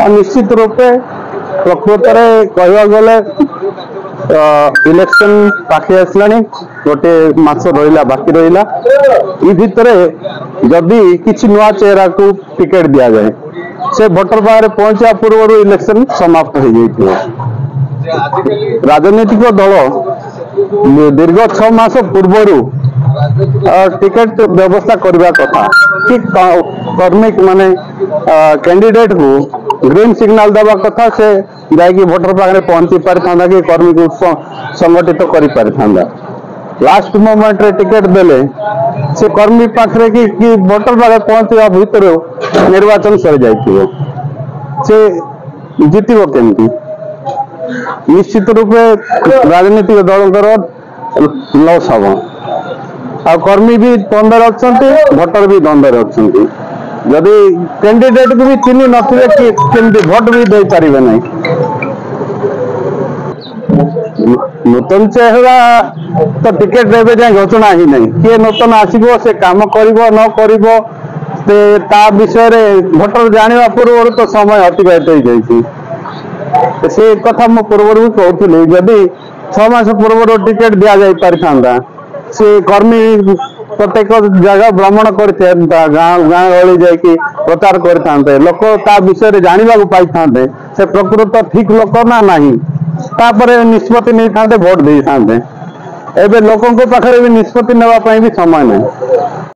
निश्चित रूपे प्रकृत कह गले इलेक्शन पाखे आसला गोटे मास रहा बाकी रहा भितर जदि किसी नुआ चेहरा को टिकेट दि जाए से भोटर पाखे पहुंचा पूर्व इलेक्शन समाप्त हो जाए। राजनीतिक दल दीर्घ 6 मास पूर्व टिकेट व्यवस्था करने कथा कि कर्मी माने कैंडिडेट को ग्रीन सिग्नल देवा कथा से जाकि भोटर पाखे पहुंची पारि था कि कर्मी को संगठित कर पारि था। लास्ट मोमेंट रे टिकेट देले से कर्मी पाखे कि भोटर पाखे पहुंचा भितर निर्वाचन सर जाइए से जीतब केमती। निश्चित रूपे राजनीतिक दल लॉस हम आ कर्मी भी द्वंद्व अच्छा भोटर भी द्वंद्व अच्छा जदि कैंडिडेट को भी चिन्ह नथिबे कि केमती भोट भी दे पारिबे नहीं। नूतन चेहरा तो टिकेट देवे जाए घोषणा ही नहीं किए नूतन आसो से कम कर न कर विषय भोटर जाना पूर्व तो समय अतिबाहित हो जाए से कथा मु पूर्व भी कहूली जदि 6 मास पूर्व टिकेट दि जा पारि था से कर्मी प्रत्येक जगह भ्रमण कर गाँ गली जाकि प्रचार करते लोक ता विषय जानवा पाई था से प्रकृत ठीक लोक ना नहीं तापर निष्पत्ति नहीं था वोट दे था एवं लोकों पाखे भी निष्पत्ति नापी भी समय नहीं।